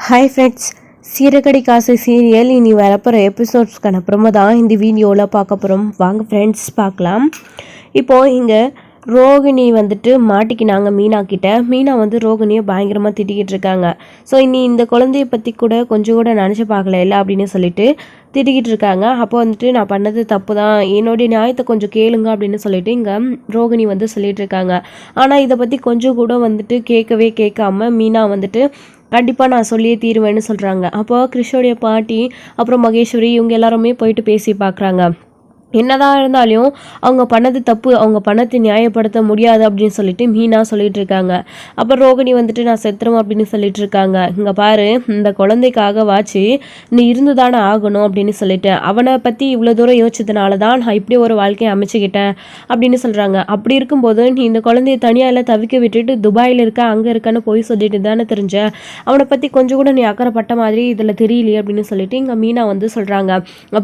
Hi friends, சீரகடி காசு serial இனி வரப்போகிற எபிசோட்ஸ்க்கான அப்புறமா தான் இந்த வீடியோவில் பார்க்க போகிறோம். வாங்க ஃப்ரெண்ட்ஸ் பார்க்கலாம். இப்போது இங்கே ரோகிணி வந்துட்டு மாட்டிக்கினாங்க மீனா கிட்ட. மீனா வந்து ரோகிணியை பயங்கரமாக திட்டிக்கிட்டு இருக்காங்க. ஸோ இனி இந்த குழந்தைய பற்றி கூட கொஞ்சம் கூட நினச்சி பார்க்கல இல்லை அப்படின்னு சொல்லிட்டு திட்டிக்கிட்டு இருக்காங்க. அப்போ வந்துட்டு நான் பண்ணது தப்பு தான், என்னுடைய நியாயத்தை கொஞ்சம் கேளுங்க அப்படின்னு சொல்லிட்டு இங்கே ரோகிணி வந்து சொல்லிட்டு இருக்காங்க. ஆனால் இதை பற்றி கொஞ்சம் கூட வந்துட்டு கேட்காம மீனா வந்துட்டு கண்டிப்பாக நான் சொல்லியே தீருவேன்னு சொல்கிறாங்க. அப்போ கிறிஷோடைய பாட்டி அப்புறம் மகேஸ்வரி இவங்க எல்லாருமே போயிட்டு பேசி பார்க்குறாங்க. என்னதான் இருந்தாலும் அவங்க பண்ணது தப்பு, அவங்க பணத்தை நியாயப்படுத்த முடியாது அப்படின்னு சொல்லிட்டு மீனா சொல்லிட்டு இருக்காங்க. அப்புறம் ரோகிணி வந்துட்டு நான் செத்துறோம் அப்படின்னு சொல்லிட்டு இருக்காங்க. இங்கே பாரு, இந்த குழந்தைக்காக வாச்சு நீ இருந்து தானே ஆகணும் அப்படின்னு சொல்லிட்டேன். அவனை பற்றி இவ்வளோ தூரம் யோசிச்சதுனால தான் நான் இப்படி ஒரு வாழ்க்கையை அமைச்சுக்கிட்டேன் அப்படின்னு சொல்கிறாங்க. அப்படி இருக்கும்போது நீ இந்த குழந்தைய தனியாக இல்லை தவிக்க விட்டுட்டு துபாயில் இருக்க அங்கே இருக்கான்னு போய் சொல்லிட்டு தானே தெரிஞ்ச, அவனை பற்றி கொஞ்சம் கூட நீ அக்கறைப்பட்ட மாதிரி இதில் தெரியலையே அப்படின்னு சொல்லிட்டு இங்கே மீனா வந்து சொல்கிறாங்க.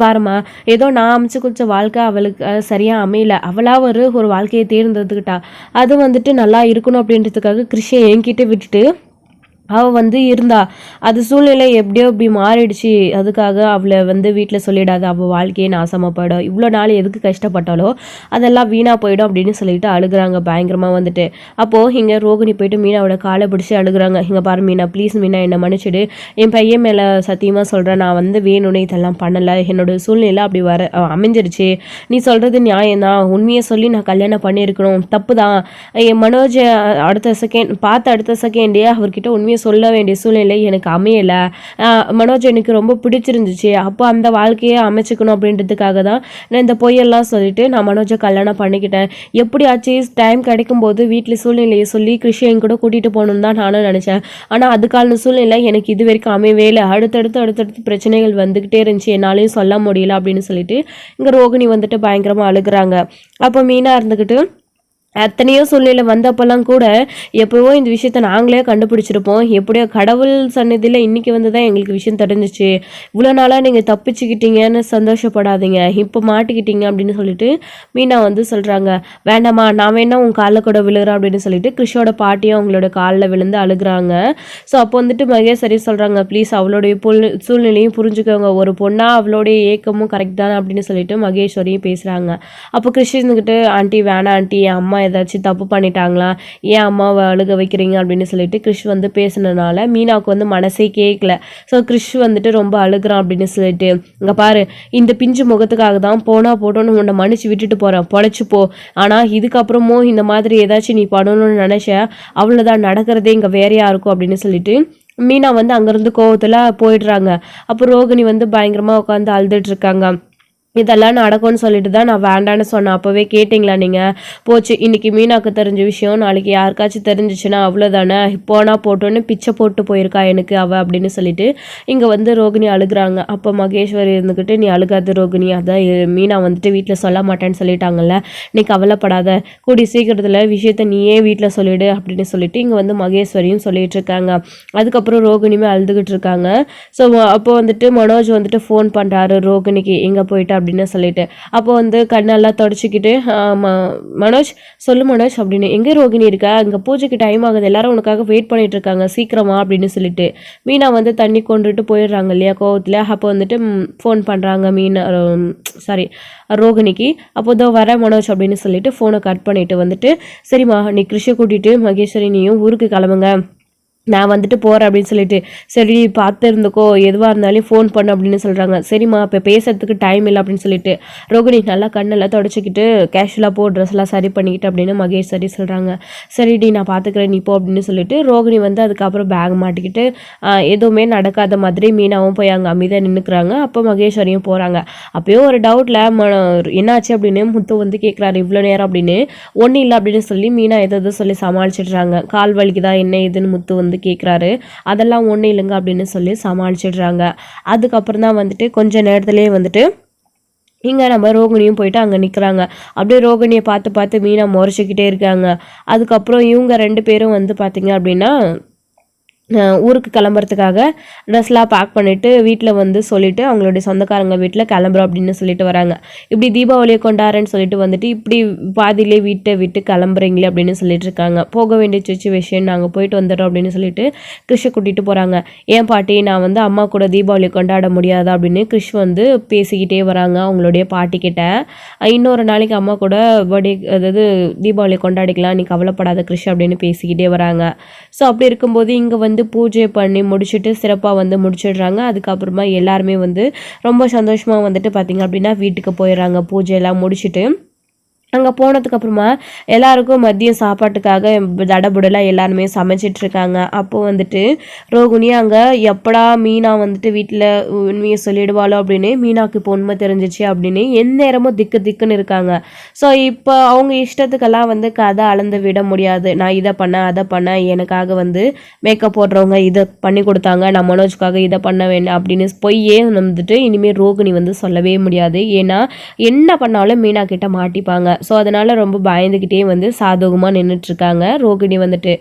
பாருமா, ஏதோ நான் அமைச்சு குடிச்ச வாழ்க்கை அவளுக்கு சரியாக அமையல, அவளாக ஒரு வாழ்க்கையை தேர்ந்தெடுத்துக்கிட்டா. அது வந்துட்டு நல்லா இருக்கணும் அப்படின்றதுக்காக கிறிஷை என்கிட்ட விட்டுட்டு அவள் வந்து இருந்தா. அது சூழ்நிலை எப்படியோ இப்படி மாறிடுச்சு, அதுக்காக அவளை வந்து வீட்டில் சொல்லிடாது, அவள் வாழ்க்கையே நாசமாக போயிடும், இவ்வளோ நாள் எதுக்கு கஷ்டப்பட்டாலோ அதெல்லாம் வீணாக போயிடும் அப்படின்னு சொல்லிட்டு அழுகுறாங்க பயங்கரமாக வந்துட்டு. அப்போது இங்கே ரோகிணி போயிட்டு மீனாவோட காலை பிடிச்சி அழுகுறாங்க. இங்கே பாரு மீனா, ப்ளீஸ் மீனா, என்னை மன்னிச்சிடு, என் பையன் மேலே சத்தியமாக சொல்கிறேன், நான் வந்து வேணும்னே இதெல்லாம் பண்ணலை, என்னோடய சூழ்நிலை அப்படி அமைஞ்சிருச்சு, நீ சொல்கிறது நியாயம்தான், உண்மையை சொல்லி நான் கல்யாணம் பண்ணியிருக்கணும், தப்பு தான். என் மனோஜ் அடுத்த செகண்டே அவர்கிட்ட உண்மையை சொல்ல வேண்டிய சூழ்நிலை எனக்கு அமையலை. மனோஜ் எனக்கு ரொம்ப பிடிச்சிருந்துச்சு, அப்போ அந்த வாழ்க்கையை அமைச்சுக்கணும் அப்படின்றதுக்காக தான் நான் இந்த பொய்யெல்லாம் சொல்லிட்டு நான் மனோஜை கல்யாணம் பண்ணிக்கிட்டேன். எப்படியாச்சு டைம் கிடைக்கும் போது வீட்டில் சூழ்நிலையை சொல்லி கிறிஷியன் கூட கூட்டிகிட்டு போகணுன்னு தான் நானும் நினச்சேன். ஆனால் அதுக்கான சூழ்நிலை எனக்கு இது வரைக்கும் அமையவே இல்லை, அடுத்தடுத்து பிரச்சனைகள் வந்துக்கிட்டே இருந்துச்சு, என்னாலையும் சொல்ல முடியல அப்படின்னு சொல்லிட்டு இங்கே ரோகிணி வந்துட்டு பயங்கரமாக அழுகுறாங்க. அப்போ மீனா இருந்துக்கிட்டு எத்தனையோ சூழ்நிலை வந்தப்பெல்லாம் கூட எப்போவோ இந்த விஷயத்த நாங்களே கண்டுபிடிச்சிருப்போம், எப்படியோ கடவுள் சன்னதியில் இன்றைக்கி வந்து தான் எங்களுக்கு விஷயம் தெரிஞ்சிச்சு, இவ்வளோ நாளாக நீங்கள் தப்பிச்சுக்கிட்டீங்கன்னு சந்தோஷப்படாதீங்க, இப்போ மாட்டிக்கிட்டீங்க அப்படின்னு சொல்லிட்டு மீனா வந்து சொல்கிறாங்க. வேண்டாமா, நான் வேணா உன் காலில் கூட விழுகிறேன் அப்படின்னு சொல்லிட்டு கிறிஷோட பாட்டியும் அவங்களோட காலில் விழுந்து அழுகுறாங்க. ஸோ அப்போ வந்துட்டு மகேஸ்வரி சொல்கிறாங்க, ப்ளீஸ் அவளுடைய சூழ்நிலையும் புரிஞ்சுக்கோங்க, ஒரு பொண்ணாக அவளுடைய ஏக்கமும் கரெக்ட் தானே அப்படின்னு சொல்லிட்டு மகேஸ்வரியும் பேசுகிறாங்க. அப்போ கிறிஷனுக்கிட்ட ஆண்டி வேணாம் ஆண்டி, என் அம்மா ஏதாச்சும் தப்பு பண்ணிட்டாங்களா, ஏன் அம்மாவை அழுக வைக்கிறீங்க அப்படின்னு சொல்லிட்டு கிறிஷ் வந்து பேசுனதுனால மீனாவுக்கு வந்து மனசே கேட்கல. ஸோ கிறிஷ் வந்துட்டு ரொம்ப அழுகிறான் அப்படின்னு சொல்லிட்டு, இங்கே பாரு, இந்த பிஞ்சு முகத்துக்காக தான் போனா போட்டோன்னு உன்னை மன்னிச்சு விட்டுட்டு போகிறேன், பொழைச்சிப்போ, ஆனால் இதுக்கப்புறமும் இந்த மாதிரி ஏதாச்சும் நீ பண்ணணும்னு நினச்ச அவ்வளோதான், நடக்கிறதே இங்கே வேறையாக இருக்கும் அப்படின்னு சொல்லிட்டு மீனா வந்து அங்கேருந்து கோவத்தில் போயிடுறாங்க. அப்போ ரோகிணி வந்து பயங்கரமாக உட்காந்து அழுதுட்டு இருக்காங்க. இதெல்லாம் நடக்கும்னு சொல்லிட்டு தான் நான் வேண்டான்னு சொன்னேன், அப்போவே கேட்டிங்களா நீங்கள், போச்சு இன்றைக்கி மீனாவுக்கு தெரிஞ்ச விஷயம் நாளைக்கு யாருக்காச்சும் தெரிஞ்சிச்சுன்னா அவ்வளோதானே, போனால் போட்டோன்னு பிச்சை போட்டு போயிருக்கா எனக்கு அவள் அப்படின்னு சொல்லிட்டு இங்கே வந்து ரோகிணி அழுகுறாங்க. அப்போ மகேஸ்வரி இருந்துக்கிட்டு, நீ அழுகாத ரோகிணி, அதான் மீனா வந்துட்டு வீட்டில் சொல்ல மாட்டேன்னு சொல்லிட்டாங்கல்ல, நீ கவலைப்படாத, கூடி சீக்கிரத்தில் விஷயத்த நீயே வீட்டில் சொல்லிவிடு அப்படின்னு சொல்லிட்டு இங்கே வந்து மகேஸ்வரியும் சொல்லிட்டு இருக்காங்க. அதுக்கப்புறம் ரோகிணியுமே அழுதுகிட்டு இருக்காங்க. ஸோ அப்போ வந்துட்டு மனோஜ் வந்துட்டு ஃபோன் பண்ணுறாரு ரோகிணிக்கு, எங்கே போயிட்டு அப்படின்னு சொல்லிட்டு. அப்போ வந்து கண்ணெல்லாம் தொடச்சிக்கிட்டு, மனோஜ் சொல்லு மனோஜ் அப்படின்னு, எங்கே ரோகிணி இருக்கா, இங்கே பூஜைக்கு டைம் ஆகுது, எல்லாரும் உனக்காக வெயிட் பண்ணிட்டு இருக்காங்க, சீக்கிரமா அப்படின்னு சொல்லிட்டு மீனா வந்து தண்ணி கொண்டுட்டு போயிடுறாங்க இல்லையா கோவத்தில். அப்போ வந்துட்டு ஃபோன் பண்ணுறாங்க ரோகிணிக்கு. அப்போ தான் வர மனோஜ் அப்படின்னு சொல்லிட்டு ஃபோனை கட் பண்ணிட்டு வந்துட்டு, சரிம்மா நீ கிருஷை கூட்டிகிட்டு மகேஸ்வரி நீயும் ஊருக்கு கிளம்புங்க, நான் வந்துட்டு போகிறேன் அப்படின்னு சொல்லிட்டு, சரி பார்த்து இருந்துக்கோ, எதுவாக இருந்தாலும் ஃபோன் பண்ணு அப்படின்னு சொல்கிறாங்க. சரிம்மா இப்போ பேசுறதுக்கு டைம் இல்லை அப்படின்னு சொல்லிட்டு ரோகிணி நல்லா கண்ணெல்லாம் தொடச்சிக்கிட்டு கேஷுவலாக ட்ரெஸ்லாம் சரி பண்ணிக்கிட்டு அப்படின்னு மகேஸ்வரி சொல்கிறாங்க. சரிடி நான் பார்த்துக்கிறேன் நீ போ அப்படின்னு சொல்லிட்டு ரோகிணி வந்து அதுக்கப்புறம் பேக் மாட்டிக்கிட்டு எதுவுமே நடக்காத மாதிரி மீனாவும் போய் அங்கே அமைதியாக நின்றுக்கிறாங்க. அப்போ மகேஸ்வரியும் போகிறாங்க. அப்போயும் ஒரு டவுட்டில் என்னாச்சு அப்படின்னு முத்து வந்து கேட்குறாரு இவ்வளோ நேரம் அப்படின்னு. ஒன்றும் இல்லை அப்படின்னு சொல்லி மீனா எதாவது சொல்லி சமாளிச்சிடுறாங்க. கால் வலிக்குதா என்ன ஏதுன்னு முத்து வந்து கேட்குறாரு. அதெல்லாம் ஒன்றும் இல்லைங்க அப்படின்னு சொல்லி சமாளிச்சிடுறாங்க. அதுக்கப்புறம் தான் வந்துட்டு கொஞ்ச நேரத்துலேயே வந்துட்டு இங்கே நம்ம ரோகிணியும் போயிட்டு அங்கே நிற்கிறாங்க. அப்படியே ரோகிணியை பார்த்து மீனா முறைச்சிக்கிட்டே இருக்காங்க. அதுக்கப்புறம் இவங்க 2 பேரும் வந்து பார்த்திங்க அப்படின்னா ஊருக்கு கிளம்புறதுக்காக ட்ரெஸ்லாம் பேக் பண்ணிவிட்டு வீட்டில் வந்து சொல்லிவிட்டு அவங்களுடைய சொந்தக்காரங்க வீட்டில் கிளம்புறோம் அப்படின்னு சொல்லிட்டு வராங்க. இப்படி தீபாவளியை கொண்டாடுறேன்னு சொல்லிட்டு வந்துட்டு இப்படி பாதியிலே வீட்டை விட்டு கிளம்புறீங்களே அப்படின்னு சொல்லிட்டு இருக்காங்க. போக வேண்டிய சுச்சுவேஷன், நாங்கள் போயிட்டு வந்துடுறோம் அப்படின்னு சொல்லிட்டு கிறிஷை கூட்டிகிட்டு போகிறாங்க. ஏன் பாட்டி, நான் வந்து அம்மா கூட தீபாவளி கொண்டாட முடியாது அப்படின்னு கிறிஷ் வந்து பேசிக்கிட்டே வராங்க அவங்களுடைய பாட்டிக்கிட்ட. இன்னொரு நாளைக்கு அம்மா கூட பர்த்டே, அதாவது தீபாவளி கொண்டாடிக்கலாம், நீ கவலைப்படாத கிறிஷ் அப்படின்னு பேசிக்கிட்டே வராங்க. ஸோ அப்படி இருக்கும்போது இங்கே வந்து பூஜை பண்ணி முடிச்சுட்டு சிறப்பாக வந்து முடிச்சிடுறாங்க. அதுக்கப்புறமா எல்லாருமே வந்து ரொம்ப சந்தோஷமாக வந்துட்டு பார்த்திங்க அப்படின்னா வீட்டுக்கு போயிடுறாங்க பூஜையெல்லாம் முடிச்சுட்டு. அங்கே போனதுக்கப்புறமா எல்லாருக்கும் மதியம் சாப்பாட்டுக்காக தடபுடலாக எல்லாருமே சமைச்சிட்ருக்காங்க. அப்போது வந்துட்டு ரோகிணி அங்கே எப்படா மீனா வந்துட்டு வீட்டில் உண்மையை சொல்லிடுவாளோ அப்படின்னு மீனாவுக்கு இப்போ உண்மை தெரிஞ்சிச்சு அப்படின்னு எந்நேரமும் திக்குன்னு இருக்காங்க. ஸோ இப்போ அவங்க இஷ்டத்துக்கெல்லாம் வந்து கதை அளந்து விட முடியாது. நான் இதை பண்ணேன் அதை பண்ணேன், எனக்காக வந்து மேக்கப் போடுறவங்க இதை பண்ணி கொடுத்தாங்க, நான் மனோஜ்க்காக இதை பண்ண வேண்டாம் அப்படின்னு பொய்யே வந்துட்டு இனிமேல் ரோகிணி வந்து சொல்லவே முடியாது. ஏன்னா என்ன பண்ணாலும் மீனா கிட்ட மாட்டிப்பாங்க. ஸோ அதனால் ரொம்ப பயந்துக்கிட்டே வந்து சாதகமாக நின்றுட்டுருக்காங்க ரோகிணி வந்துட்டு.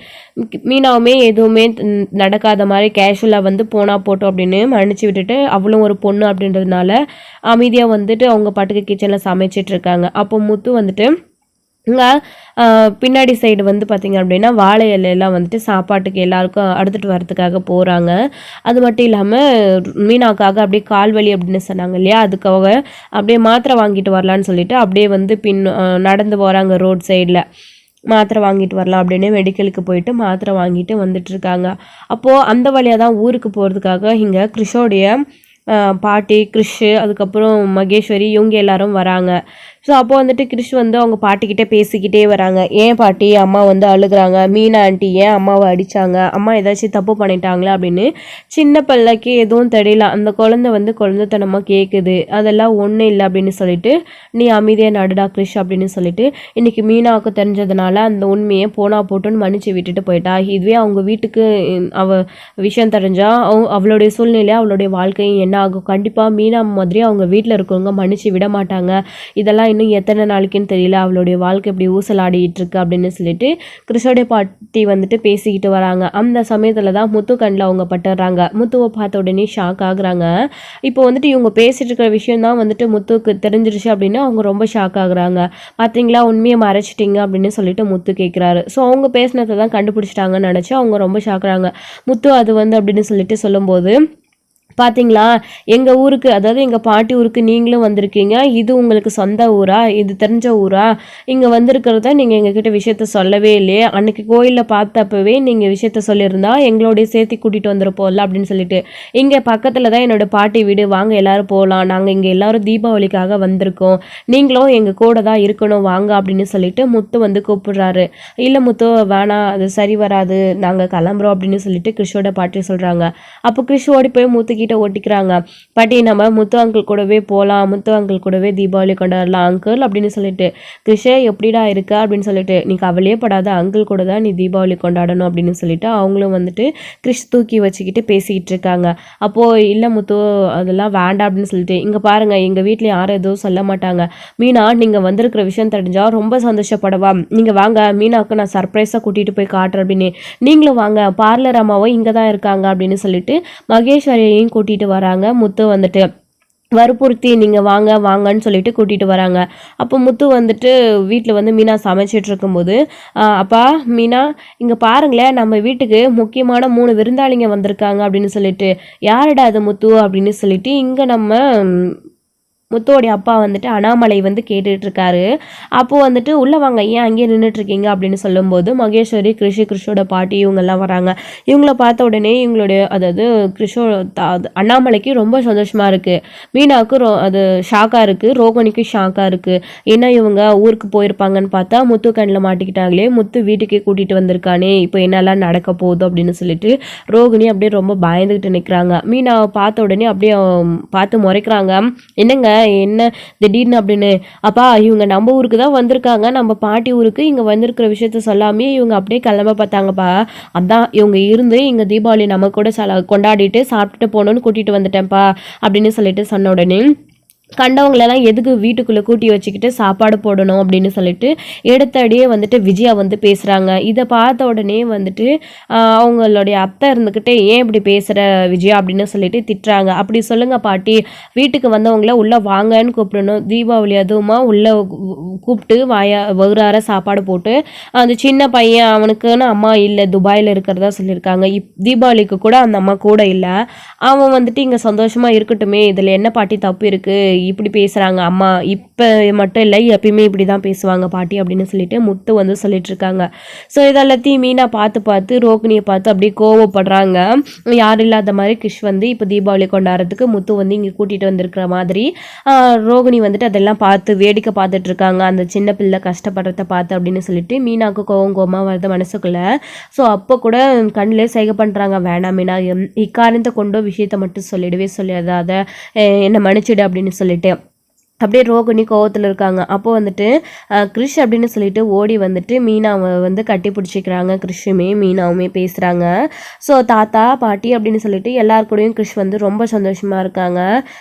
மீனாவுமே எதுவுமே நடக்காத மாதிரி கேஷுவலாக வந்து போனால் போட்டோம் அப்படின்னு மன்னிச்சு விட்டுட்டு, அவளும் ஒரு பொண்ணு அப்படின்றதுனால அமைதியாக வந்துட்டு அவங்க பாட்டுக்கு கிச்சனில் சமைச்சிட்ருக்காங்க. அப்போ முத்து வந்துட்டு இங்கே பின்னாடி சைடு வந்து பார்த்திங்க அப்படின்னா வாழை இலையெல்லாம் வந்துட்டு சாப்பாட்டுக்கு எல்லாருக்கும் எடுத்துகிட்டு வரதுக்காக போகிறாங்க. அது மட்டும் இல்லாமல் மீனாவுக்காக அப்படியே கால்வலி அப்படின்னு சொன்னாங்க இல்லையா, அதுக்காக அப்படியே மாத்திரை வாங்கிட்டு வரலான்னு சொல்லிட்டு அப்படியே வந்து நடந்து போகிறாங்க ரோட் சைடில். மாத்திரை வாங்கிட்டு வரலாம் அப்படின்னு மெடிக்கலுக்கு போயிட்டு மாத்திரை வாங்கிட்டு வந்துட்டுருக்காங்க. அப்போது அந்த வழியாக தான் ஊருக்கு போகிறதுக்காக இங்கே கிறிஷோடைய பாட்டி, கிறிஷு, அதுக்கப்புறம் மகேஸ்வரி இவங்க எல்லாரும் வராங்க. ஸோ அப்போ வந்துட்டு கிறிஷ் வந்து அவங்க பாட்டிக்கிட்டே பேசிக்கிட்டே வராங்க. ஏன் பாட்டி அம்மா வந்து அழுகுறாங்க, மீனா ஆண்டி ஏன் அம்மாவை அடித்தாங்க, அம்மா ஏதாச்சும் தப்பு பண்ணிட்டாங்களா அப்படின்னு சின்ன பிள்ளைக்கு எதுவும் தெரியல. அந்த குழந்தை வந்து குழந்தைத்தனமாக கேட்குது, அதெல்லாம் ஒன்றும் இல்லை அப்படின்னு சொல்லிட்டு நீ அமைதியாக நடுடா கிறிஷ் அப்படின்னு சொல்லிட்டு இன்றைக்கி மீனாவுக்கு தெரிஞ்சதுனால அந்த உண்மையை போட்டுன்னு மன்னிச்சு விட்டுட்டு போயிட்டா. இதுவே அவங்க வீட்டுக்கு விஷயம் தெரிஞ்சால் அவளுடைய சூழ்நிலை அவளுடைய வாழ்க்கையும் என்ன ஆகும். கண்டிப்பாக மீனா மாதிரி அவங்க வீட்டில் இருக்கவங்க மன்னிச்சு விட மாட்டாங்க. இதெல்லாம் இன்னும் எத்தனை நாளைக்குன்னு தெரியல, அவளுடைய வாழ்க்கை இப்படி ஊசலாடிட்டு இருக்கு அப்படின்னு சொல்லிட்டு கிறிஷோடைய பாட்டி வந்துட்டு பேசிக்கிட்டு வராங்க. அந்த சமயத்தில் தான் முத்து கண்ணில் அவங்க பட்டுறாங்க. முத்துவை பார்த்த உடனே ஷாக் ஆகுறாங்க. இப்போ வந்துட்டு இவங்க பேசிட்டு இருக்கிற விஷயம் தான் வந்துட்டு முத்துக்கு தெரிஞ்சிருச்சு அப்படின்னு அவங்க ரொம்ப ஷாக் ஆகுறாங்க. பார்த்தீங்களா உண்மையை மறைச்சிட்டிங்க அப்படின்னு சொல்லிட்டு முத்து கேட்குறாரு. ஸோ அவங்க பேசினதை தான் கண்டுபிடிச்சிட்டாங்கன்னு நினச்சி அவங்க ரொம்ப ஷாக்குறாங்க. முத்து அது வந்து அப்படின்னு சொல்லிட்டு சொல்லும்போது, பார்த்தீங்களா எங்கள் ஊருக்கு, அதாவது எங்கள் பாட்டி ஊருக்கு நீங்களும் வந்திருக்கீங்க, இது உங்களுக்கு சொந்த ஊரா, இது தெரிஞ்ச ஊரா, இங்கே வந்திருக்கிறத நீங்கள் எங்ககிட்ட விஷயத்த சொல்லவே இல்லையே, அன்னைக்கு கோயிலில் பார்த்தப்பவே நீங்கள் விஷயத்த சொல்லியிருந்தா எங்களோடைய சேர்த்து கூட்டிகிட்டு வந்துருப்போம்ல அப்படின்னு சொல்லிட்டு, இங்கே பக்கத்தில் தான் என்னோடய பாட்டி வீடு, வாங்க எல்லோரும் போகலாம், நாங்கள் இங்கே எல்லோரும் தீபாவளிக்காக வந்திருக்கோம், நீங்களும் எங்கள் கூட தான் இருக்கணும் வாங்க அப்படின்னு சொல்லிட்டு முத்து வந்து கூப்பிடுறாரு. இல்லை முத்து வேணாம், அது சரி வராது, நாங்கள் கிளம்புறோம் அப்படின்னு சொல்லிட்டு கிறிஷோட பாட்டி சொல்கிறாங்க. அப்போ கிறிஷ் ஓடி போய் முத்து கிட்ட ஒட்டிக்கிறாங்க. பாட்டி நம்ம முத்து அங்கிள் கூடவே போகலாம், முத்து அங்கிள் கூடவே தீபாவளி கொண்டாடலாம் அங்கிள் அப்படின்னு சொல்லிட்டு. கிறிஷே எப்படிடா இருக்க அப்படின்னு சொல்லிட்டு, நீ கவலையே படாத, அங்கிள் கூட தான் நீ தீபாவளி கொண்டாடணும் அப்படின்னு சொல்லிட்டு அவங்களும் வந்துட்டு கிறிஷ் தூக்கி வச்சுக்கிட்டு பேசிக்கிட்டு இருக்காங்க. அப்போது இல்லை முத்து அதெல்லாம் வேண்டாம் அப்படின்னு சொல்லிட்டு, இங்கே பாருங்கள் எங்கள் வீட்டில் யாரும் எதுவும் சொல்ல மாட்டாங்க, மீனா நீங்கள் வந்திருக்கிற விஷயம் தெரிஞ்சால் ரொம்ப சந்தோஷப்படவா, நீங்கள் வாங்க மீனாவுக்கு நான் சர்ப்ரைஸாக கூட்டிகிட்டு போய் காட்டுறேன் அப்படின்னு, நீங்களும் வாங்க பார்லர் அம்மாவும் இங்கே தான் இருக்காங்க அப்படின்னு சொல்லிட்டு மகேஸ்வரியையும் கூட்டிகிட்டு வராங்க. முத்து வந்துட்டு வற்புறுத்தி நீங்கள் வாங்கன்னு சொல்லிட்டு கூட்டிகிட்டு வராங்க. அப்போ முத்து வந்துட்டு வீட்டில் வந்து மீனா சமைச்சிட்டு இருக்கும்போது, அப்பா மீனா இங்கே பாருங்களேன், நம்ம வீட்டுக்கு முக்கியமான 3 விருந்தாளிங்க வந்திருக்காங்க அப்படின்னு சொல்லிட்டு, யாருடா அது முத்து அப்படின்னு சொல்லிட்டு இங்கே நம்ம முத்துவோடைய அப்பா வந்துட்டு அண்ணாமலை வந்து கேட்டுட்ருக்காரு. அப்போது வந்துட்டு உள்ளே வாங்க, ஏன் அங்கேயே நின்றுட்டுருக்கீங்க அப்படின்னு சொல்லும்போது மகேஸ்வரி, கிறிஷோட பாட்டி இவங்கெல்லாம் வராங்க. இவங்கள பார்த்த உடனே இவங்களுடைய, அதாவது அண்ணாமலைக்கு ரொம்ப சந்தோஷமாக இருக்குது, மீனாவுக்கு அது ஷாக்காக இருக்குது, ரோகிணிக்கு ஷாக்காக இருக்குது. ஏன்னா இவங்க ஊருக்கு போயிருப்பாங்கன்னு பார்த்தா முத்து கண்ணில் மாட்டிக்கிட்டாங்களே, முத்து வீட்டுக்கே கூட்டிகிட்டு வந்திருக்கானே, இப்போ என்னெல்லாம் நடக்க போகுது அப்படின்னு சொல்லிட்டு ரோகிணி அப்படியே ரொம்ப பயந்துக்கிட்டு நிற்கிறாங்க. மீனாவை பார்த்த உடனே அப்படியே பார்த்து முறைக்கிறாங்க, என்னங்க என்ன திடீர்னு அப்படின்னு. அப்பா இவங்க நம்ம ஊருக்கு தான் வந்திருக்காங்க, நம்ம பாட்டி ஊருக்கு இங்கே வந்திருக்கிற விஷயத்த சொல்லாமே இவங்க அப்படியே கிளம்ப பார்த்தாங்கப்பா, அதான் இவங்க இருந்து இங்கே தீபாவளி நம்ம கூட கொண்டாடிட்டு சாப்பிட்டுட்டு போகணுன்னு கூட்டிகிட்டு வந்துட்டேன்ப்பா அப்படின்னு சொல்லிட்டு சொன்ன உடனே கண்டவங்களெல்லாம் எதுக்கு வீட்டுக்குள்ளே கூட்டி வச்சுக்கிட்டு சாப்பாடு போடணும் அப்படின்னு சொல்லிட்டு எடுத்தடியே வந்துட்டு விஜயா வந்து பேசுகிறாங்க. இதை பார்த்த உடனே வந்துட்டு அவங்களுடைய அத்தை இருந்துக்கிட்டு ஏன் இப்படி பேசுகிற விஜயா அப்படின்னு சொல்லிட்டு திட்டுறாங்க. அப்படி சொல்லுங்க பாட்டி, வீட்டுக்கு வந்தவங்கள உள்ளே வாங்கன்னு கூப்பிடணும், தீபாவளி அதுவுமா உள்ளே கூப்பிட்டு வகுறார சாப்பாடு போட்டு அந்த சின்ன பையன் அவனுக்குன்னு அம்மா இல்லை துபாயில் இருக்கிறதா சொல்லியிருக்காங்க. தீபாவளிக்கு கூட அந்த அம்மா கூட இல்லை, அவன் வந்துட்டு இங்கே சந்தோஷமாக இருக்கட்டுமே, இதில் என்ன பாட்டி தப்பு இருக்குது, இப்படி பேசுகிறாங்க அம்மா, இப்போ மட்டும் இல்லை எப்பயுமே இப்படி தான் பேசுவாங்க பாட்டி அப்படின்னு சொல்லிட்டு முத்து வந்து சொல்லிட்டு இருக்காங்க. ஸோ இதெல்லாத்தையும் மீனா பார்த்து ரோகிணியை பார்த்து அப்படியே கோவப்படுறாங்க. யாரும் இல்லாத மாதிரி கிஷ் வந்து இப்போ தீபாவளி கொண்டாடுறதுக்கு முத்து வந்து இங்கே கூட்டிகிட்டு வந்திருக்கிற மாதிரி ரோகிணி வந்துட்டு அதெல்லாம் பார்த்து வேடிக்கை பார்த்துட்டு இருக்காங்க, அந்த சின்ன பிள்ளை கஷ்டப்படுறத பார்த்து அப்படின்னு சொல்லிட்டு மீனாவுக்கு கோவமாக வருது மனசுக்குள்ள. ஸோ அப்போ கூட கண்ணிலே செய்கை பண்ணுறாங்க, வேணாம் மீனா, இக்காரணத்தை கொண்டோ விஷயத்தை மட்டும் சொல்லிடவே சொல்லாத, என்னை மன்னிச்சிடு அப்படின்னு சொல்லிட்டு அப்படியே ரோகிணி கோவத்தில் இருக்காங்க. அப்போ வந்துட்டு கிறிஷ் அப்படின்னு சொல்லிட்டு ஓடி வந்துட்டு மீனாவை வந்து கட்டி பிடிச்சிக்கிறாங்க. கிறிஷுமே மீனாவுமே பேசுகிறாங்க. ஸோ தாத்தா பாட்டி அப்படின்னு சொல்லிட்டு எல்லாருக்கூடையும் கிறிஷ் வந்து ரொம்ப சந்தோஷமாக இருக்காங்க.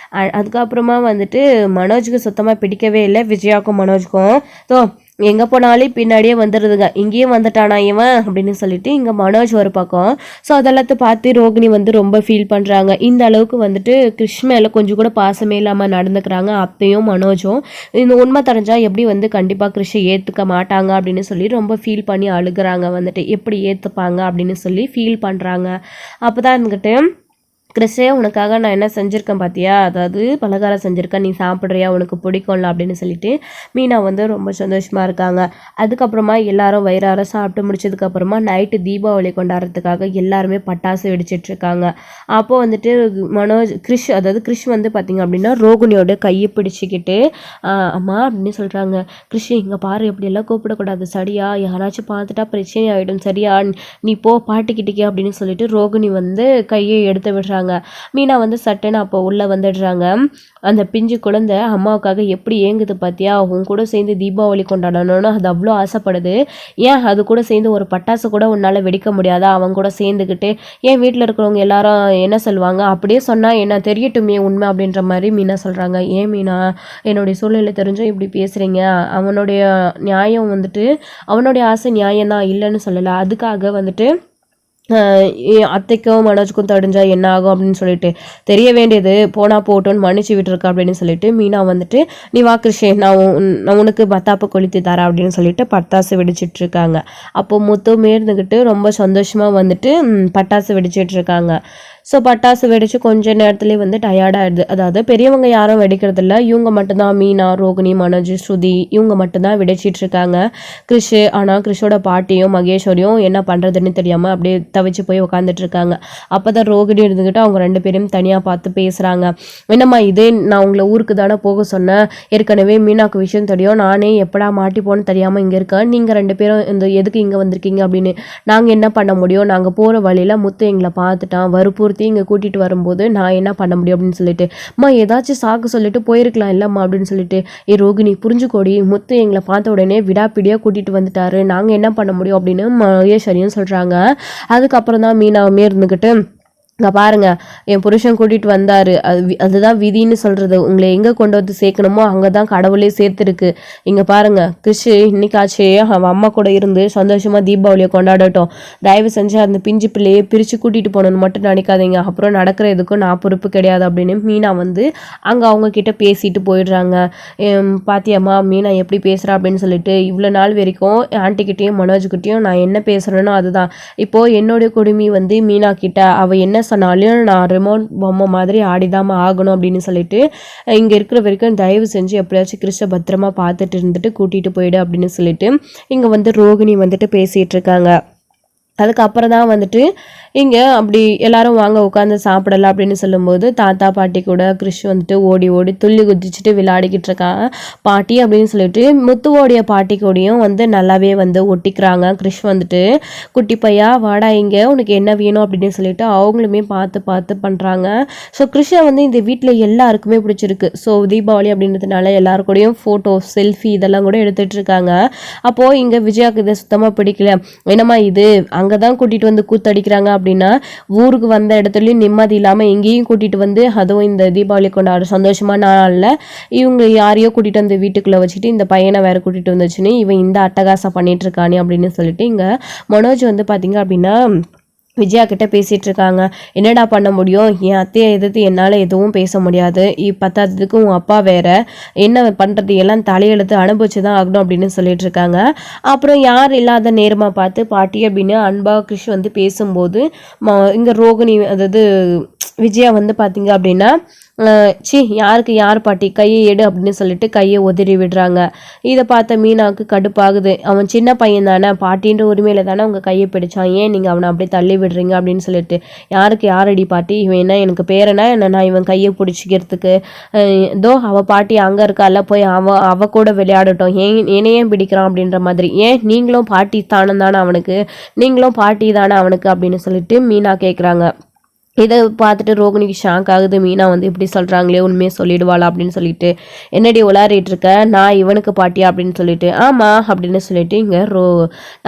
அதுக்கப்புறமா வந்துட்டு மனோஜுக்கு சுத்தமாக பிடிக்கவே இல்லை, விஜயாவுக்கும் மனோஜுக்கும். ஸோ எங்கே போனாலும் பின்னாடியே வந்துடுதுங்க, இங்கேயும் வந்துட்டானா இவன் அப்படின்னு சொல்லிட்டு இங்கே மனோஜ் ஒரு பக்கம். ஸோ அதெல்லாத்தையும் பார்த்து ரோகிணி வந்து ரொம்ப ஃபீல் பண்ணுறாங்க. இந்த அளவுக்கு வந்துட்டு கிருஷ் மேலே கொஞ்சம் கூட பாசமே இல்லாமல் நடந்துக்கிறாங்க அத்தையும் மனோஜும். இந்த உண்மை தெரிஞ்சால் எப்படி வந்து கண்டிப்பாக கிருஷை ஏற்றுக்க மாட்டாங்க அப்படின்னு சொல்லி ரொம்ப ஃபீல் பண்ணி அழுகிறாங்க. வந்துட்டு எப்படி ஏற்றுப்பாங்க அப்படின்னு சொல்லி ஃபீல் பண்ணுறாங்க. அப்போ தான் இருந்துக்கிட்டு கிறிஸே உனக்காக நான் என்ன செஞ்சுருக்கேன் பார்த்தியா, அதாவது பலகாரம் செஞ்சுருக்கேன், நீ சாப்பிட்றியா, உனக்கு பிடிக்கும்ல அப்படின்னு சொல்லிட்டு மீனா வந்து ரொம்ப சந்தோஷமாக இருக்காங்க. அதுக்கப்புறமா எல்லாரும் வயிறார சாப்பிட்டு முடிச்சதுக்கப்புறமா நைட்டு தீபாவளி கொண்டாடுறதுக்காக எல்லாருமே பட்டாசு வெடிச்சிட்ருக்காங்க. அப்போது வந்துட்டு கிறிஷ் அதாவது கிறிஷ் வந்து பார்த்திங்க அப்படின்னா ரோகிணியோட கையை பிடிச்சிக்கிட்டு அம்மா அப்படின்னு சொல்கிறாங்க. கிறிஷ் இங்கே பாரு, எப்படியெல்லாம் கூப்பிடக்கூடாது சரியா, யாராச்சும் பார்த்துட்டா பிரச்சனை ஆகிடும் சரியா, நீ போ பாட்டுக்கிட்டிக்கே அப்படின்னு சொல்லிட்டு ரோகிணி வந்து கையை எடுத்து விடுறாங்க. மீனா வந்து சட்டுன்னு அப்போ உள்ளே வந்துடுறாங்க. அந்த பிஞ்சு குழந்தை அம்மாவுக்காக எப்படி ஏங்குது பார்த்தியா, அவங்க கூட சேர்ந்து தீபாவளி கொண்டாடணும்னு அது அவ்வளோ ஆசைப்படுது. ஏன் அது கூட சேர்ந்து ஒரு பட்டாசு கூட உன்னால் வெடிக்க முடியாதா, அவங்க கூட சேர்ந்துக்கிட்டு, ஏன் வீட்டில் இருக்கிறவங்க எல்லாரும் என்ன சொல்லுவாங்க, அப்படியே சொன்னால் என்ன தெரியட்டுமே உண்மை அப்படின்ற மாதிரி மீனா சொல்கிறாங்க. ஏன் மீனா, என்னுடைய சூழ்நிலை தெரிஞ்சும் இப்படி பேசுகிறீங்க, அவனுடைய நியாயம் வந்துட்டு அவனுடைய ஆசை நியாயம் தான், இல்லைன்னு சொல்லலை, அதுக்காக வந்துட்டு அத்தைக்கும் மனோஜுக்கும் தெரிஞ்சால் என்ன ஆகும் அப்படின்னு சொல்லிட்டு தெரிய வேண்டியது போனால் போட்டோன்னு மன்னிச்சு விட்டுருக்கா அப்படின்னு சொல்லிட்டு மீனா வந்துட்டு நீ வா கிருஷ்ணே, நான் உனக்கு பத்தாப்பு கொளுத்தி தரேன் அப்படின்னு சொல்லிட்டு பட்டாசு வெடிச்சிட்ருக்காங்க. அப்போது முத்துமே இருந்துக்கிட்டு ரொம்ப சந்தோஷமாக வந்துட்டு பட்டாசு வெடிச்சிட்ருக்காங்க. ஸோ பட்டாசு வெடித்து கொஞ்சம் நேரத்துலேயே வந்து டயர்டாகிடுது. அதாவது பெரியவங்க யாரும் வெடிக்கிறதில்ல, இவங்க மட்டும்தான் மீனா, ரோகிணி, மனோஜ், ஸ்ருதி இவங்க மட்டும்தான் வெடிச்சிட்ருக்காங்க. கிறிஷ் ஆனால் கிறிஷோட பாட்டியும் மகேஸ்வரியும் என்ன பண்ணுறதுன்னு தெரியாமல் அப்படியே தவிச்சு போய் உட்காந்துட்ருக்காங்க. அப்போ தான் ரோகிணி இருந்துக்கிட்டு அவங்க 2 பேரையும் தனியாக பார்த்து பேசுகிறாங்க. என்னம்மா இதே நான் உங்களை ஊருக்கு தானே போக சொன்னேன், ஏற்கனவே மீனாக்கு விஷயம் தெரியும், நானே எப்படா மாட்டிப்போன்னு தெரியாமல் இங்கே இருக்கேன், நீங்கள் 2 பேரும் இந்த எதுக்கு இங்கே வந்திருக்கீங்க அப்படின்னு. நாங்கள் என்ன பண்ண முடியும், நாங்கள் போகிற வழியில் முத்து எங்களை பார்த்துட்டான், வறுப்பூர் இங்கே கூட்டிகிட்டு வரும்போது நான் என்ன பண்ண முடியும் அப்படின்னு சொல்லிட்டு, அம்மா ஏதாச்சும் சாக்கு சொல்லிட்டு போயிருக்கலாம் இல்லைம்மா அப்படின்னு சொல்லிட்டு, ரோகிணி புரிஞ்சுக்கோடி, முத்து எங்களை பார்த்த உடனே விடாப்பிடியாக கூட்டிகிட்டு வந்துட்டாரு, நாங்கள் என்ன பண்ண முடியும் அப்படின்னு மகேஸ்வரியும் சொல்கிறாங்க. அதுக்கப்புறம் தான் மீனாவுமே இருந்துக்கிட்டு இங்கே பாருங்க, என் புருஷன் கூட்டிகிட்டு வந்தார், அதுதான் விதின்னு சொல்கிறது, உங்களை எங்கே கொண்டு வந்து சேர்க்கணுமோ அங்கே தான் கடவுளே சேர்த்துருக்கு. இங்கே பாருங்கள் கிறிஷ் இன்னைக்காச்சே அவன் அம்மா கூட இருந்து சந்தோஷமாக தீபாவளியை கொண்டாடட்டும், தயவு செஞ்சு அந்த பிஞ்சு பிள்ளையை பிரித்து கூட்டிகிட்டு போகணுன்னு மட்டும் நினைக்காதீங்க, அப்புறம் நடக்கிற எதுக்கும் நான் பொறுப்பு கிடையாது அப்படின்னு மீனா வந்து அங்கே அவங்கக்கிட்ட பேசிட்டு போயிடுறாங்க. பாத்தியம்மா மீனா எப்படி பேசுகிறா அப்படின்னு சொல்லிட்டு, இவ்வளோ நாள் வரைக்கும் ஆண்டிக்கிட்டேயும் மனோஜ்கிட்டையும் நான் என்ன பேசுகிறேனோ அதுதான், இப்போது என்னுடைய குடுமி வந்து மீனா கிட்ட அவள் என்ன சொன்னாலும் நான் ரிமோட் பொம்மை மாதிரி ஆடிதாம ஆகணும் அப்படின்னு சொல்லிட்டு, இங்கே இருக்கிற வரைக்கும் தயவு செஞ்சு எப்படியாச்சும் கிறிஷை பத்திரமா பார்த்துட்டு இருந்துட்டு கூட்டிகிட்டு போயிடு அப்படின்னு சொல்லிட்டு இங்கே வந்து ரோகிணி வந்துட்டு பேசிகிட்டு இருக்காங்க. அதுக்கப்புறம் தான் வந்துட்டு இங்கே அப்படி எல்லாரும் வாங்க உட்காந்து சாப்பிடலாம் அப்படின்னு சொல்லும்போது தாத்தா பாட்டி கூட கிறிஷ் வந்துட்டு ஓடி ஓடி துள்ளி குதிச்சுட்டு விளையாடிக்கிட்டு இருக்காங்க. பாட்டி அப்படின்னு சொல்லிட்டு முத்துவோடைய பாட்டி கூடயும் வந்து நல்லாவே வந்து ஒட்டிக்கிறாங்க. கிறிஷ் வந்துட்டு குட்டி பையா வாடா இங்கே, உனக்கு என்ன வேணும் அப்படின்னு சொல்லிட்டு அவங்களுமே பார்த்து பார்த்து பண்ணுறாங்க. ஸோ கிறிஷை வந்து இந்த வீட்டில் எல்லாருக்குமே பிடிச்சிருக்கு. ஸோ தீபாவளி அப்படின்றதுனால எல்லாருக்கூடையும் ஃபோட்டோ செல்ஃபி இதெல்லாம் கூட எடுத்துகிட்டு இருக்காங்க. அப்போது இங்கே விஜயாவுக்கு இதை சுத்தமாக பிடிக்கல, என்னம்மா இது அங்கே தான் கூட்டிகிட்டு வந்து கூத்தடிக்கிறாங்க அப்படின்னா ஊருக்கு வந்த இடத்துலையும் நிம்மதி இல்லாமல் எங்கேயும் கூட்டிகிட்டு வந்து அதுவும் இந்த தீபாவளி கொண்டாடுற சந்தோஷமான நாளில் இவங்க யாரையோ கூட்டிகிட்டு வந்து வீட்டுக்குள்ளே வச்சுட்டு இந்த பையனை வேறு கூட்டிகிட்டு வந்துச்சுன்னு இவன் இந்த அட்டகாசம் பண்ணிட்டு இருக்கானே அப்படின்னு சொல்லிட்டு இங்கே மனோஜ் வந்து பார்த்தீங்க அப்படின்னா விஜயா கிட்ட பேசிகிட்டு இருக்காங்க. என்னடா பண்ண முடியும், என் அத்தையை எதிர்த்து என்னால் எதுவும் பேச முடியாது, பத்தாததுக்கு உன் அப்பா வேற, என்ன பண்ணுறது, எல்லாம் தலையெழுத்து அனுபவிச்சு தான் ஆகணும் அப்படின்னு சொல்லிட்டு இருக்காங்க. அப்புறம் யார் இல்லாத நேரமாக பார்த்து பாட்டி அப்படின்னு அன்பா கிருஷ் வந்து பேசும்போது இங்கே ரோகிணி அதாவது விஜயா வந்து பார்த்தீங்க அப்படின்னா யாருக்கு யார் பாட்டி கையை எடு அப்படின்னு சொல்லிட்டு கையை உதறி விடுறாங்க. இதை பார்த்த மீனாவுக்கு கடுப்பாகுது. அவன் சின்ன பையன் தானே, பாட்டின்ற உரிமையில தானே அவங்க கையை பிடிச்சான், ஏன் நீங்கள் அவனை அப்படியே தள்ளி விடுறீங்க அப்படின்னு சொல்லிட்டு, யாருக்கு யாரடி பாட்டி, இவன் என்ன எனக்கு பேரனா என்ன, நான் இவன் கையை பிடிச்சிக்கிறதுக்கு, அவள் பாட்டி அங்கே இருக்கால, போய் அவ கூட விளையாடட்டும், என்னையே பிடிக்கிறான் அப்படின்ற மாதிரி, ஏன் நீங்களும் பாட்டி தானம் தானே அவனுக்கு, நீங்களும் பாட்டி தானே அவனுக்கு அப்படின்னு சொல்லிட்டு மீனா கேட்குறாங்க. இதை பார்த்துட்டு ரோகிணிக்கு ஷாக் ஆகுது. மீனா வந்து இப்படி சொல்கிறாங்களே, உண்மையை சொல்லிடுவாளா அப்படின்னு சொல்லிட்டு, என்னடி உளாரிட்டு இருக்க, நான் இவனுக்கு பாட்டியா அப்படின்னு சொல்லிட்டு, ஆமாம் அப்படின்னு சொல்லிட்டு இங்கே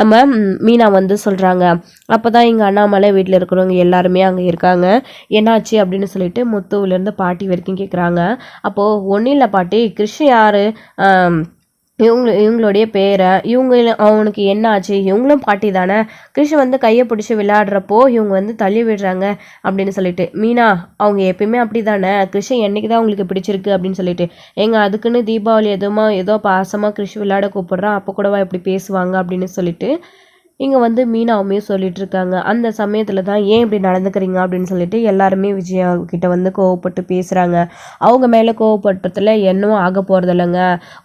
நம்ம மீனா வந்து சொல்கிறாங்க. அப்போ தான் இங்கே அண்ணாமலை வீட்டில் இருக்கிறவங்க எல்லாருமே அங்கே இருக்காங்க. என்னாச்சு அப்படின்னு சொல்லிட்டு முத்துவிலேருந்து பாட்டி வரைக்கும் கேட்குறாங்க. அப்போது ஒன்றும் இல்லை பாட்டி, கிருஷ் யார், இவங்களுடைய பேரை, அவனுக்கு என்ன ஆச்சு, இவங்களும் பாட்டி தானே, கிருஷ்ண வந்து கையை பிடிச்சி விளையாடுறப்போ இவங்க வந்து தள்ளி விடுறாங்க அப்படின்னு சொல்லிட்டு, மீனா அவங்க எப்பயுமே அப்படி தானே, கிருஷ்ண என்னைக்கு தான் உங்களுக்கு பிடிச்சிருக்கு அப்படின்னு சொல்லிட்டு, அதுக்குன்னு தீபாவளி ஏதோ பாசமாக கிருஷ்ண விளையாட கூப்பிடுறான், அப்போ கூடவா இப்படி பேசுவாங்க அப்படின்னு சொல்லிட்டு இங்கே வந்து மீனாவுமே சொல்லிட்டு இருக்காங்க. அந்த சமயத்தில் தான் ஏன் இப்படி நடந்துக்கிறீங்க அப்படின்னு சொல்லிட்டு எல்லாருமே விஜயா கிட்ட வந்து கோவப்பட்டு பேசுகிறாங்க. அவங்க மேலே கோவப்பட்டதில் என்னவும் ஆக போகிறது இல்லைங்க.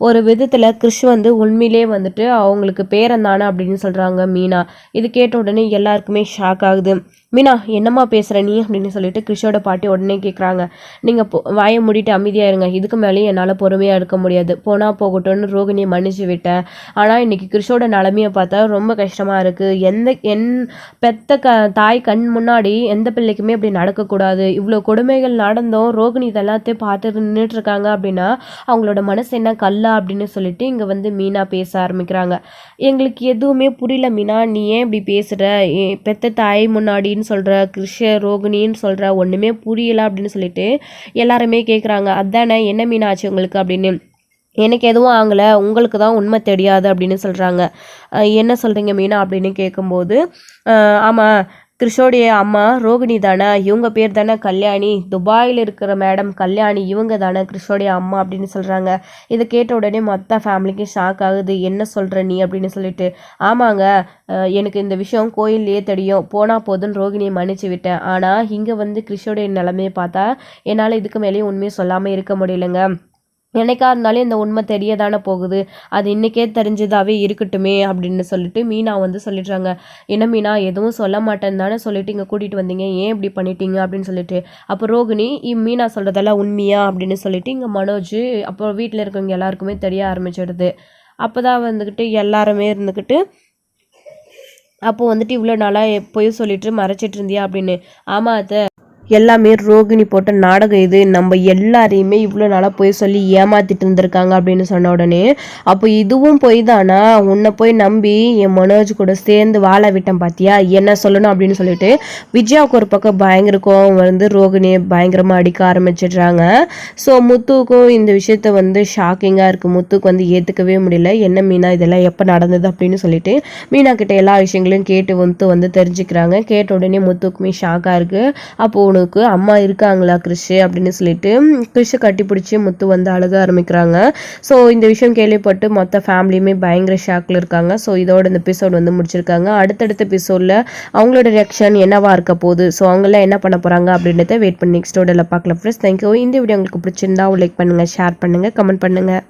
ஒரு விதத்தில் கிருஷ் வந்து உண்மையிலே வந்துட்டு அவங்களுக்கு பேரன் தானே அப்படின்னு சொல்கிறாங்க மீனா. இது கேட்ட உடனே எல்லாருக்குமே ஷாக் ஆகுது. மீனா என்னம்மா பேசுகிற நீ அப்படின்னு சொல்லிட்டு கிருஷோட பாட்டி உடனே கேட்குறாங்க. நீங்கள் வாயை மூடிட்டு அமைதியாக இருங்க, இதுக்கு மேலேயும் என்னால் பொறுமையாக இருக்க முடியாது, போனால் போகட்டும்னு ரோகிணியை மன்னிச்சு விட்டேன். ஆனால் இன்றைக்கி கிருஷோட நிலமையை பார்த்தா ரொம்ப கஷ்டமாக இருக்குது. என் பெத்த தாய் கண் முன்னாடி எந்த பிள்ளைக்குமே இப்படி நடக்கக்கூடாது. இவ்வளோ கொடுமைகள் நடந்தோம் ரோகிணி இதெல்லாத்தையும் பார்த்து நின்றுட்டுருக்காங்க அப்படின்னா அவங்களோட மனசு என்ன கல்லா அப்படின்னு சொல்லிட்டு இங்கே வந்து மீனா பேச ஆரம்பிக்கிறாங்க. எங்களுக்கு எதுவுமே புரியல மீனா, நீ ஏன் இப்படி பேசுகிற, பெத்த தாய் முன்னாடின்னு சொல்கிற, கிருஷ ரோகிணின்னு சொல்கிற, ஒன்றுமே புரியல அப்படின்னு சொல்லிட்டு எல்லாருமே கேட்குறாங்க. அதானே என்ன மீனாச்சு உங்களுக்கு அப்படின்னு. எனக்கு எதுவும் ஆகலை, உங்களுக்கு தான் உண்மை தெரியாது அப்படின்னு சொல்கிறாங்க. என்ன சொல்கிறீங்க மீனா அப்படின்னு கேட்கும்போது, ஆமாம் கிருஷோடைய அம்மா ரோகிணி தானே, இவங்க பேர் தானே கல்யாணி, துபாயில் இருக்கிற மேடம் கல்யாணி இவங்க தானே கிருஷோடைய அம்மா அப்படின்னு சொல்கிறாங்க. இதை கேட்ட உடனே மொத்த ஃபேமிலிக்கு ஷாக் ஆகுது. என்ன சொல்கிற நீ அப்படின்னு சொல்லிட்டு, ஆமாங்க எனக்கு இந்த விஷயம் கோயில்லையே தெரியும், போனால் போதுன்னு ரோகிணியை மன்னிச்சு விட்டேன். ஆனால் இங்கே வந்து கிருஷோடைய நிலைமையை பார்த்தா என்னால் இதுக்கு மேலேயும் உண்மையை சொல்லாமல் இருக்க முடியலைங்க. எனக்கா இருந்தாலும் இந்த உண்மை தெரிய தானே போகுது, அது இன்றைக்கே தெரிஞ்சதாகவே இருக்கட்டுமே அப்படின்னு சொல்லிட்டு மீனா வந்து சொல்லிடுறாங்க. என்ன மீனா எதுவும் சொல்ல மாட்டேன்னு தானே சொல்லிட்டு இங்கே கூட்டிகிட்டு வந்தீங்க, ஏன் இப்படி பண்ணிட்டீங்க அப்படின்னு சொல்லிட்டு. அப்போ ரோகிணி மீனா சொல்கிறதெல்லாம் உண்மையா அப்படின்னு சொல்லிட்டு இங்கே மனோஜ் அப்புறம் வீட்டில் இருக்கவங்க எல்லாருக்குமே தெரிய ஆரம்பிச்சிடுது. அப்போ தான் வந்துக்கிட்டு எல்லாருமே இருந்துக்கிட்டு, அப்போது வந்துட்டு இவ்வளோ நாளாக போய் சொல்லிட்டு மறைச்சிட்டு இருந்தியா அப்படின்னு. ஆமாம் அத்தை, எல்லாமே ரோகிணி போட்ட நாடகம், இது நம்ம எல்லாரையுமே இவ்வளோ நாளாக போய் சொல்லி ஏமாத்திட்டு இருந்திருக்காங்க அப்படின்னு சொன்ன உடனே, அப்போ இதுவும் போய் தானா, உன்னை போய் நம்பி என் மனோஜ் கூட சேர்ந்து வாழ விட்டேன் பார்த்தியா, என்ன சொல்லணும் அப்படின்னு சொல்லிட்டு விஜயாவுக்கு ஒரு பக்கம் பயங்கர கோவம் வந்து ரோகிணியை பயங்கரமாக அடிக்க ஆரம்பிச்சிடுறாங்க. ஸோ முத்துக்கும் இந்த விஷயத்த வந்து ஷாக்கிங்காக இருக்குது. முத்துக்கு வந்து ஏற்றுக்கவே முடியல. என்ன மீனா இதெல்லாம் எப்போ நடந்தது அப்படின்னு சொல்லிட்டு மீனா கிட்ட எல்லா விஷயங்களையும் கேட்டு வந்து தெரிஞ்சுக்கிறாங்க. கேட்ட உடனே முத்துக்குமே ஷாக்காக இருக்குது. அப்போ அம்மா இருக்காங்களா கிருஷ் அப்படின்னு சொல்லிட்டு கிருஷை கட்டி பிடிச்சி முத்து வந்து அழுக ஆரம்பிக்கிறாங்க. ஸோ இந்த விஷயம் கேள்விப்பட்டு மொத்த ஃபேமிலியுமே பயங்கர ஷாக்கில் இருக்காங்க. ஸோ இதோட இந்த எபிசோட் வந்து முடிச்சிருக்காங்க. அடுத்தடுத்த எபிசோடில் அவங்களோட ரியாக்ஷன் என்னவா இருக்க போகுது, ஸோ அவங்களாம் என்ன பண்ண போகிறாங்க அப்படின்றத வெயிட் பண்ணி நெக்ஸ்ட் வீடியோவில் பார்க்கலாம் ஃப்ரெண்ட்ஸ். தேங்க்யூ. இந்த வீடியோ உங்களுக்கு பிடிச்சிருந்தா லைக் பண்ணுங்கள், ஷேர் பண்ணுங்கள், கமெண்ட் பண்ணுங்கள்.